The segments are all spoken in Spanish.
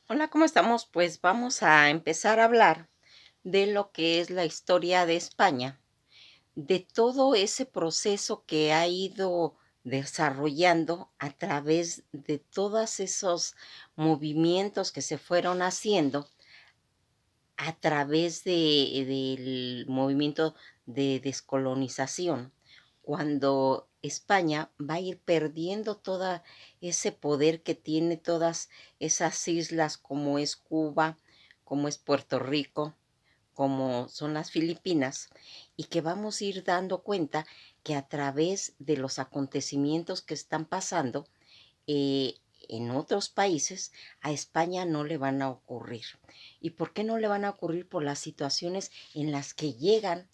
Hola, ¿cómo estamos? Pues vamos a empezar a hablar de lo que es la historia de España, de todo ese proceso que ha ido desarrollando a través de todos esos movimientos que se fueron haciendo a través del movimiento de descolonización, cuando España va a ir perdiendo todo ese poder que tiene todas esas islas como es Cuba, como es Puerto Rico, como son las Filipinas, y que vamos a ir dando cuenta que a través de los acontecimientos que están pasando, eh, en otros países, a España no le van a ocurrir. ¿Y por qué no le van a ocurrir? Por las situaciones en las que llegan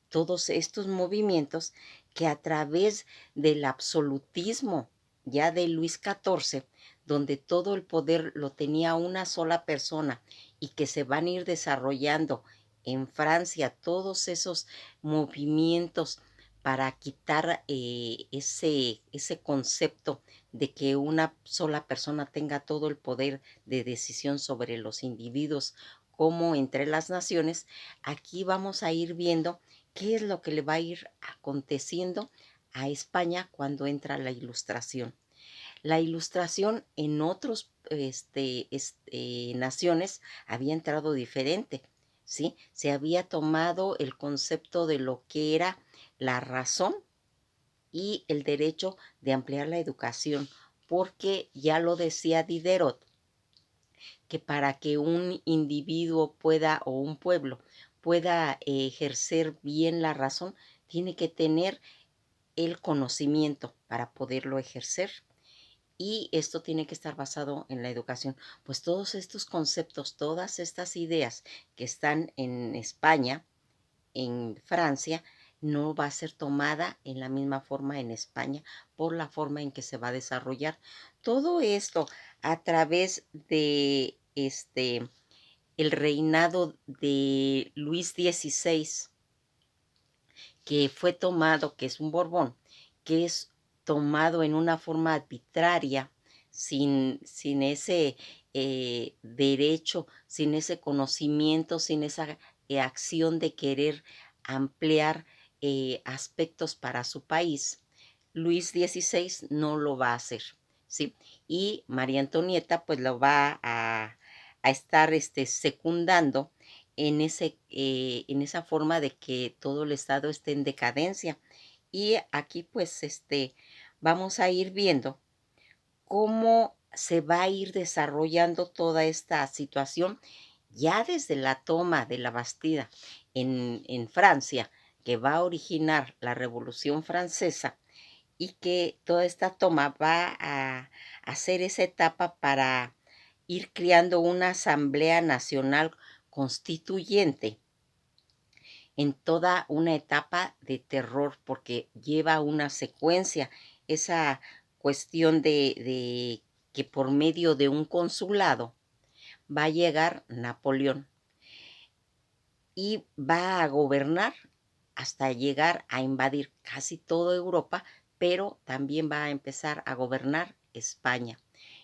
todos estos movimientos que a través del absolutismo ya de Luis XIV, donde todo el poder lo tenía una sola persona y que se van a ir desarrollando en Francia todos esos movimientos para quitar ese concepto de que una sola persona tenga todo el poder de decisión sobre los individuos como entre las naciones, aquí vamos a ir viendo qué es lo que le va a ir aconteciendo a España cuando entra la ilustración. La ilustración en otros naciones había entrado diferente, ¿sí? Se había tomado el concepto de lo que era la razón y el derecho de ampliar la educación, porque ya lo decía Diderot, que para que un individuo pueda o un pueblo pueda ejercer bien la razón, tiene que tener el conocimiento para poderlo ejercer. Y esto tiene que estar basado en la educación. Pues todos estos conceptos, todas estas ideas que están en España, en Francia, no va a ser tomada en la misma forma en España por la forma en que se va a desarrollar. Todo esto a través de el reinado de Luis XVI, que fue tomado, que es un Borbón, que es tomado en una forma arbitraria, sin ese derecho, sin ese conocimiento, sin esa acción de querer ampliar aspectos para su país. Luis XVI no lo va a hacer, ¿sí? Y María Antonieta pues lo va a estar secundando en esa forma de que todo el Estado esté en decadencia. Y aquí pues vamos a ir viendo cómo se va a ir desarrollando toda esta situación ya desde la toma de la Bastida en Francia, que va a originar la Revolución Francesa, y que toda esta toma va a hacer esa etapa para ir creando una Asamblea Nacional Constituyente en toda una etapa de terror, porque lleva una secuencia, esa cuestión de que por medio de un consulado va a llegar Napoleón y va a gobernar hasta llegar a invadir casi toda Europa, pero también va a empezar a gobernar España.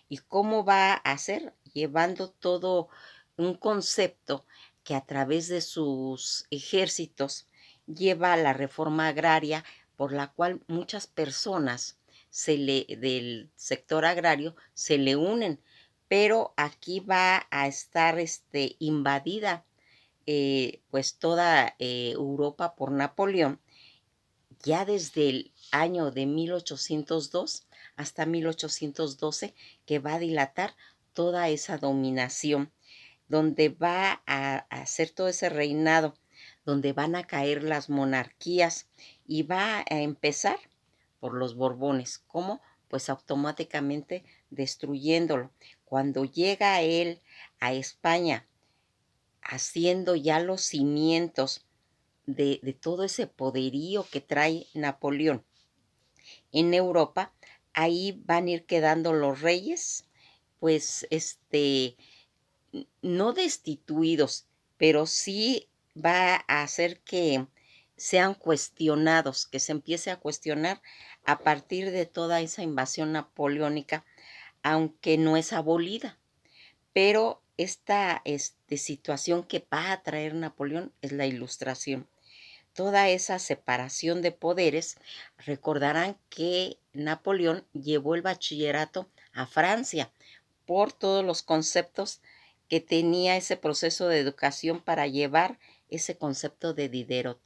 ¿Y cómo va a hacer? Llevando todo un concepto que a través de sus ejércitos lleva a la reforma agraria, por la cual muchas personas del sector agrario se le unen, pero aquí va a estar invadida pues toda Europa por Napoleón, ya desde el año de 1802 hasta 1812, que va a dilatar toda esa dominación, donde va a hacer todo ese reinado, donde van a caer las monarquías y va a empezar por los Borbones. ¿Cómo? Pues automáticamente destruyéndolo. Cuando llega él a España, haciendo ya los cimientos de todo ese poderío que trae Napoleón en Europa, ahí van a ir quedando los reyes, pues no destituidos, pero sí va a hacer que sean cuestionados, que se empiece a cuestionar a partir de toda esa invasión napoleónica, aunque no es abolida, Pero esta situación que va a traer Napoleón es la Ilustración. Toda esa separación de poderes, recordarán que Napoleón llevó el bachillerato a Francia por todos los conceptos que tenía ese proceso de educación para llevar ese concepto de Diderot,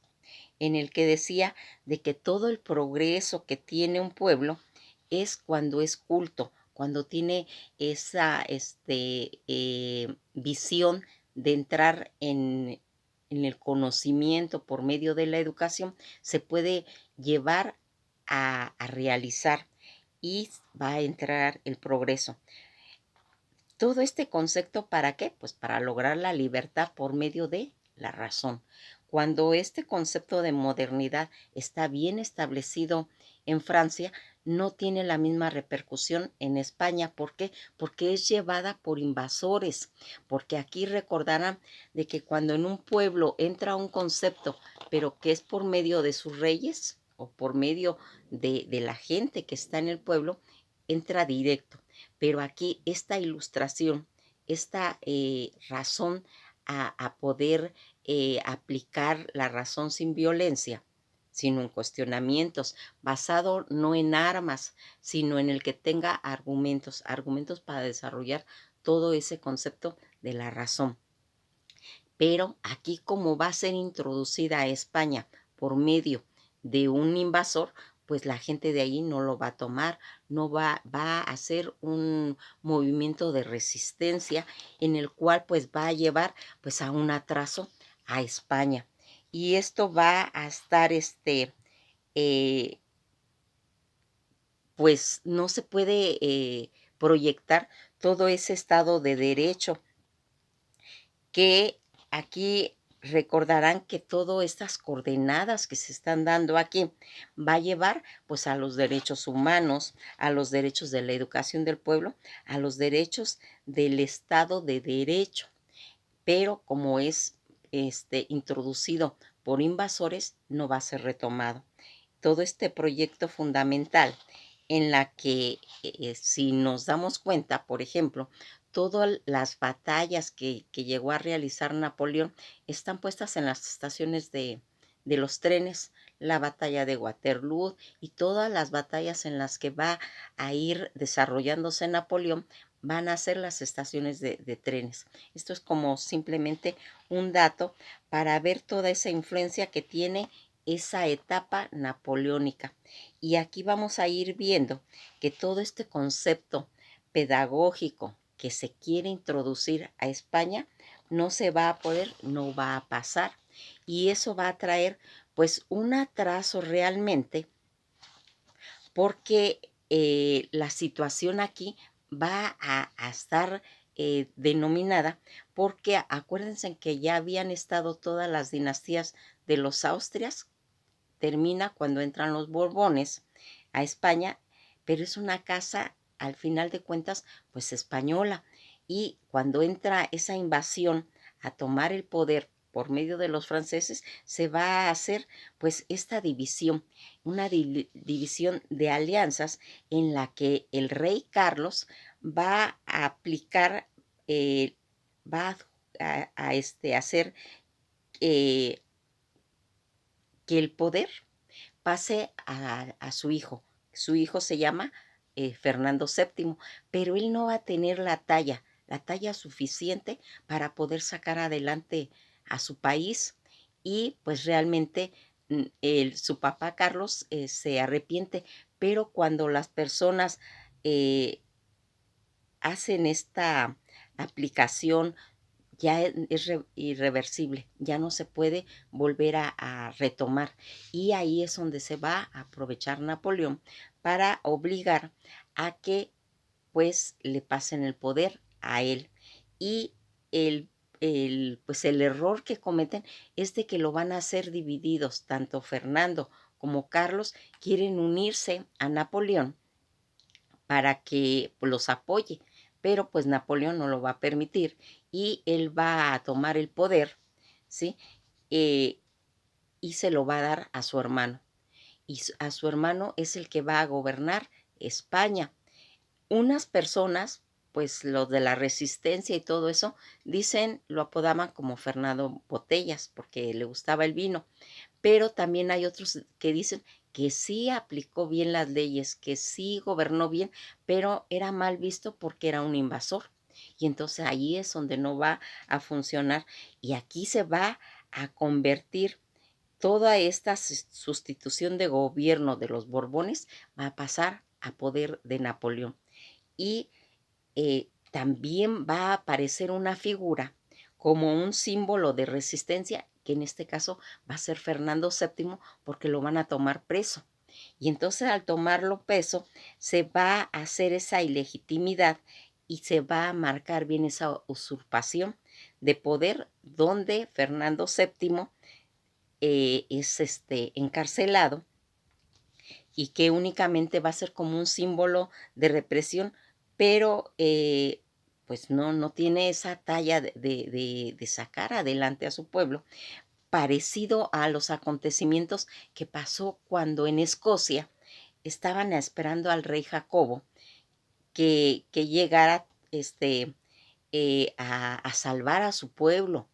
en el que decía de que todo el progreso que tiene un pueblo es cuando es culto, cuando tiene esa visión de entrar en el conocimiento por medio de la educación, se puede llevar a realizar y va a entrar el progreso. Todo este concepto, ¿para qué? Pues para lograr la libertad por medio de la razón. Cuando este concepto de modernidad está bien establecido en Francia, no tiene la misma repercusión en España. ¿Por qué? Porque es llevada por invasores. Porque aquí recordarán de que cuando en un pueblo entra un concepto, pero que es por medio de sus reyes o por medio de la gente que está en el pueblo, entra directo. Pero aquí esta ilustración, esta razón a poder aplicar la razón sin violencia, sino en cuestionamientos, basado no en armas, sino en el que tenga argumentos, argumentos para desarrollar todo ese concepto de la razón. Pero aquí, como va a ser introducida a España por medio de un invasor, pues la gente de ahí no lo va a tomar, no va a hacer un movimiento de resistencia en el cual pues va a llevar pues a un atraso a España. Y esto va a estar eh, pues no se puede proyectar todo ese estado de derecho que aquí recordarán que todas estas coordenadas que se están dando aquí va a llevar pues a los derechos humanos, a los derechos de la educación del pueblo, a los derechos del Estado de Derecho. Pero como es introducido por invasores, no va a ser retomado. Todo este proyecto fundamental en la que si nos damos cuenta, por ejemplo, todas las batallas que llegó a realizar Napoleón están puestas en las estaciones de los trenes, la batalla de Waterloo y todas las batallas en las que va a ir desarrollándose Napoleón van a ser las estaciones de trenes. Esto es como simplemente un dato para ver toda esa influencia que tiene esa etapa napoleónica. Y aquí vamos a ir viendo que todo este concepto pedagógico que se quiere introducir a España no se va a poder, no va a pasar. Y eso va a traer pues un atraso realmente porque la situación aquí va a estar denominada porque acuérdense que ya habían estado todas las dinastías de los Austrias, termina cuando entran los Borbones a España, pero es una casa, al final de cuentas, pues española. Y cuando entra esa invasión a tomar el poder por medio de los franceses, se va a hacer pues esta división, una división de alianzas en la que el rey Carlos va a aplicar, va hacer eh, que el poder pase a su hijo. Su hijo se llama Fernando VII, pero él no va a tener la talla suficiente para poder sacar adelante a su país y pues realmente su papá Carlos se arrepiente, pero cuando las personas eh, hacen esta aplicación ya es irreversible, ya no se puede volver a retomar. Y ahí es donde se va a aprovechar Napoleón para obligar a que pues le pasen el poder a él. Y el, pues el error que cometen es de que lo van a hacer divididos, tanto Fernando como Carlos quieren unirse a Napoleón para que los apoye, pero pues Napoleón no lo va a permitir y él va a tomar el poder, ¿sí? Eh, y se lo va a dar a su hermano. Y a su hermano es el que va a gobernar España. Unas personas pues los de la resistencia y todo eso, dicen, lo apodaban como Fernando Botellas, porque le gustaba el vino, pero también hay otros que dicen que sí aplicó bien las leyes, que sí gobernó bien, pero era mal visto porque era un invasor. Y entonces ahí es donde no va a funcionar y aquí se va a convertir toda esta sustitución de gobierno de los Borbones, va a pasar a poder de Napoleón. Y también va a aparecer una figura como un símbolo de resistencia, que en este caso va a ser Fernando VII, porque lo van a tomar preso. Y entonces al tomarlo preso, se va a hacer esa ilegitimidad y se va a marcar bien esa usurpación de poder donde Fernando VII es encarcelado y que únicamente va a ser como un símbolo de represión, pero pues no tiene esa talla de sacar adelante a su pueblo, parecido a los acontecimientos que pasó cuando en Escocia estaban esperando al rey Jacobo que llegara a salvar a su pueblo,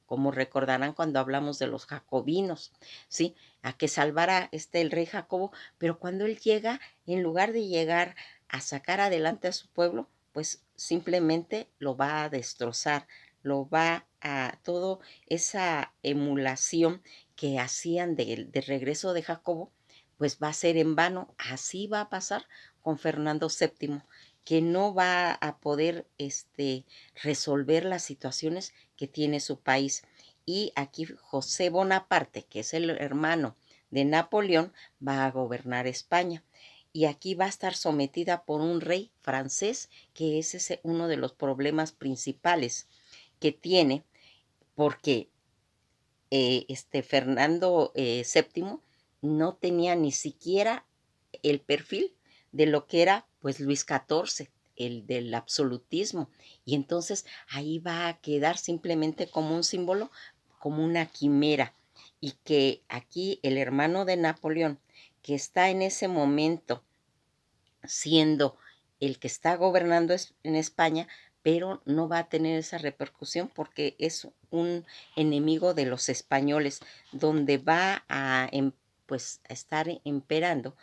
como recordarán cuando hablamos de los jacobinos, ¿sí? A que salvara el rey Jacobo, pero cuando él llega, en lugar de llegar a sacar adelante a su pueblo, pues simplemente lo va a destrozar, lo va a todo esa emulación que hacían de regreso de Jacobo, pues va a ser en vano. Así va a pasar con Fernando VII, que no va a poder resolver las situaciones que tiene su país. Y aquí José Bonaparte, que es el hermano de Napoleón, va a gobernar España. Y aquí va a estar sometida por un rey francés, que ese es uno de los problemas principales que tiene, porque Fernando VII no tenía ni siquiera el perfil de lo que era pues Luis XIV, el del absolutismo. Y entonces ahí va a quedar simplemente como un símbolo, como una quimera. Y que aquí el hermano de Napoleón, que está en ese momento siendo el que está gobernando en España, pero no va a tener esa repercusión porque es un enemigo de los españoles, donde va a, pues, a estar imperando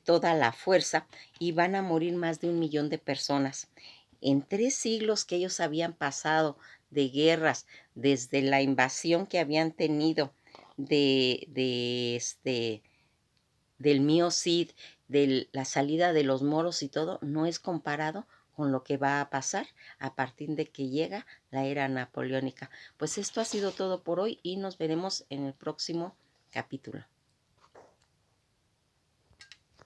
toda la fuerza y van a morir más de 1 millón de personas. En 3 siglos que ellos habían pasado de guerras, desde la invasión que habían tenido del Mío Cid, de la salida de los moros y todo, no es comparado con lo que va a pasar a partir de que llega la era napoleónica. Pues esto ha sido todo por hoy y nos veremos en el próximo capítulo.